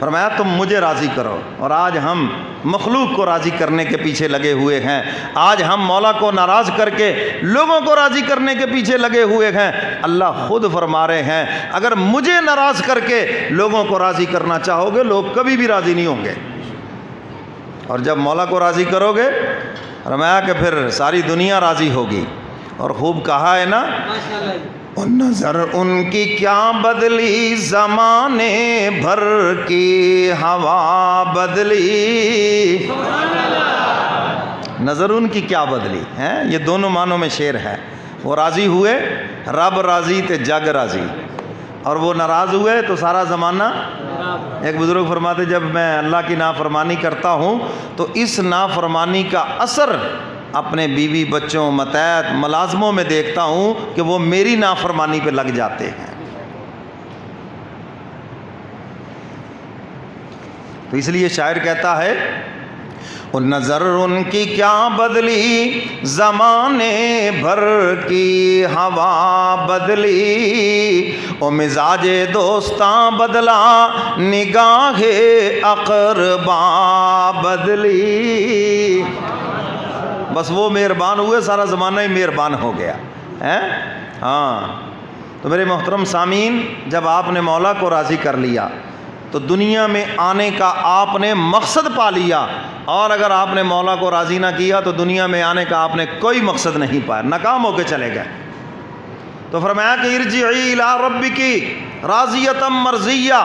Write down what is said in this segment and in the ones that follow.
فرمایا تم مجھے راضی کرو، اور آج ہم مخلوق کو راضی کرنے کے پیچھے لگے ہوئے ہیں، آج ہم مولا کو ناراض کر کے لوگوں کو راضی کرنے کے پیچھے لگے ہوئے ہیں۔ اللہ خود فرما رہے ہیں اگر مجھے ناراض کر کے لوگوں کو راضی کرنا چاہو گے لوگ کبھی بھی راضی نہیں ہوں گے، اور جب مولا کو راضی کرو گے فرمایا کہ پھر ساری دنیا راضی ہوگی۔ اور خوب کہا ہے نا، نظر ان کی کیا بدلی زمانے بھر کی ہوا بدلی، نظر ان کی کیا بدلی ہے، یہ دونوں معنوں میں شعر ہے۔ وہ راضی ہوئے، رب راضی تے جگ راضی، اور وہ ناراض ہوئے تو سارا زمانہ۔ ایک بزرگ فرماتے جب میں اللہ کی نافرمانی کرتا ہوں تو اس نافرمانی کا اثر اپنے بیوی بچوں متحد ملازموں میں دیکھتا ہوں کہ وہ میری نافرمانی پہ لگ جاتے ہیں۔ تو اس لیے شاعر کہتا ہے نظر ان کی کیا بدلی زمانے بھر کی ہوا بدلی، او مزاج دوستاں بدلا نگاہ اقربا بدلی، بس وہ مہربان ہوئے سارا زمانہ ہی مہربان ہو گیا ہے۔ ہاں تو میرے محترم سامعین، جب آپ نے مولا کو راضی کر لیا تو دنیا میں آنے کا آپ نے مقصد پا لیا، اور اگر آپ نے مولا کو راضی نہ کیا تو دنیا میں آنے کا آپ نے کوئی مقصد نہیں پایا، ناکام ہو کے چلے گئے۔ تو فرمایا کہ ارجعی الی ربکی راضیۃ مرضیہ،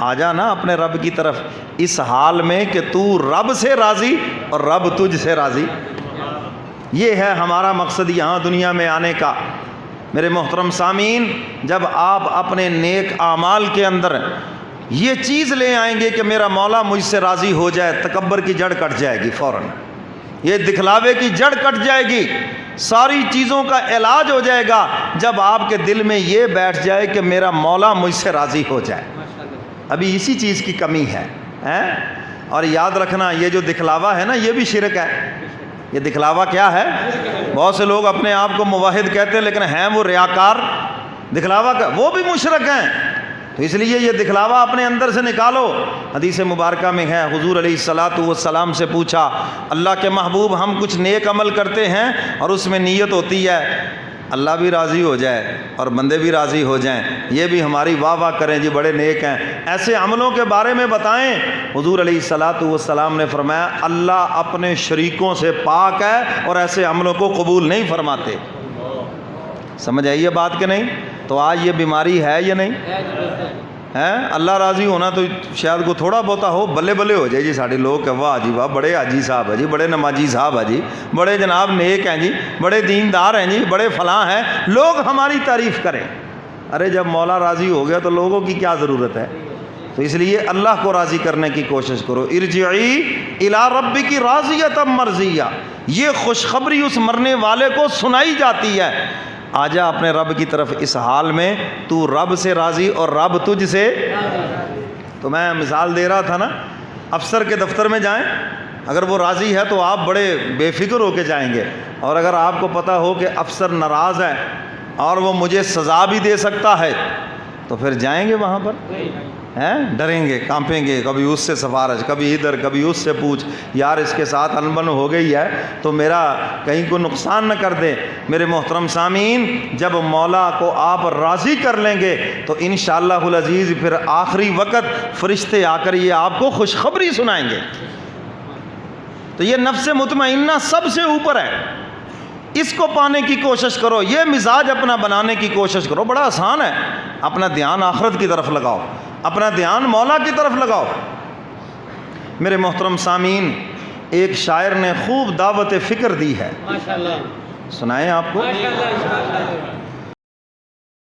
آ جا نا اپنے رب کی طرف اس حال میں کہ تو رب سے راضی اور رب تجھ سے راضی۔ یہ ہے ہمارا مقصد یہاں دنیا میں آنے کا۔ میرے محترم سامعین، جب آپ اپنے نیک اعمال کے اندر یہ چیز لے آئیں گے کہ میرا مولا مجھ سے راضی ہو جائے، تکبر کی جڑ کٹ جائے گی فوراً، یہ دکھلاوے کی جڑ کٹ جائے گی، ساری چیزوں کا علاج ہو جائے گا جب آپ کے دل میں یہ بیٹھ جائے کہ میرا مولا مجھ سے راضی ہو جائے۔ ابھی اسی چیز کی کمی ہے۔ اور یاد رکھنا یہ جو دکھلاوا ہے نا یہ بھی شرک ہے۔ یہ دکھلاوا کیا ہے؟ بہت سے لوگ اپنے آپ کو موحد کہتے ہیں لیکن ہیں وہ ریاکار، دکھلاوا کا وہ بھی مشرک ہیں۔ تو اس لیے یہ دکھلاوا اپنے اندر سے نکالو۔ حدیث مبارکہ میں ہے حضور علیہ الصلاۃ والسلام سے پوچھا اللہ کے محبوب ہم کچھ نیک عمل کرتے ہیں اور اس میں نیت ہوتی ہے اللہ بھی راضی ہو جائے اور بندے بھی راضی ہو جائیں، یہ بھی ہماری واہ واہ کریں جی بڑے نیک ہیں، ایسے عملوں کے بارے میں بتائیں۔ حضور علیہ الصلاۃ والسلام نے فرمایا اللہ اپنے شریکوں سے پاک ہے اور ایسے عملوں کو قبول نہیں فرماتے۔ سمجھ آئیے بات کہ نہیں؟ تو آج یہ بیماری ہے یا نہیں ہے؟ اللہ راضی ہونا تو شاید کو تھوڑا بہتا ہو، بلے بلے ہو جائے جی ساڑھے لوگ کہ واہ جی واہ بڑے حاجی صاحب ہے جی، بڑے نمازی صاحب ہے جی، بڑے جناب نیک ہیں جی، بڑے دیندار ہیں جی، بڑے فلاں ہیں، لوگ ہماری تعریف کریں۔ ارے جب مولا راضی ہو گیا تو لوگوں کی کیا ضرورت ہے؟ تو اس لیے اللہ کو راضی کرنے کی کوشش کرو۔ ارجعی الی ربک راضیۃ مرضیہ، یہ خوشخبری اس مرنے والے کو سنائی جاتی ہے، آجا اپنے رب کی طرف اس حال میں تو رب سے راضی اور رب تجھ سے۔ تو میں مثال دے رہا تھا نا، افسر کے دفتر میں جائیں، اگر وہ راضی ہے تو آپ بڑے بے فکر ہو کے جائیں گے، اور اگر آپ کو پتہ ہو کہ افسر ناراض ہے اور وہ مجھے سزا بھی دے سکتا ہے تو پھر جائیں گے وہاں پر؟ ڈریں گے، کانپیں گے، کبھی اس سے سفارش، کبھی ادھر، کبھی اس سے پوچھ، یار اس کے ساتھ انبن ہو گئی ہے تو میرا کہیں کو نقصان نہ کر دے۔ میرے محترم سامعین، جب مولا کو آپ راضی کر لیں گے تو انشاءاللہ العزیز پھر آخری وقت فرشتے آ کر یہ آپ کو خوشخبری سنائیں گے۔ تو یہ نفس مطمئنہ سب سے اوپر ہے، اس کو پانے کی کوشش کرو، یہ مزاج اپنا بنانے کی کوشش کرو۔ بڑا آسان ہے، اپنا دھیان آخرت کی طرف لگاؤ، اپنا دھیان مولا کی طرف لگاؤ۔ میرے محترم سامعین، ایک شاعر نے خوب دعوت فکر دی ہے، سنائیں آپ کو۔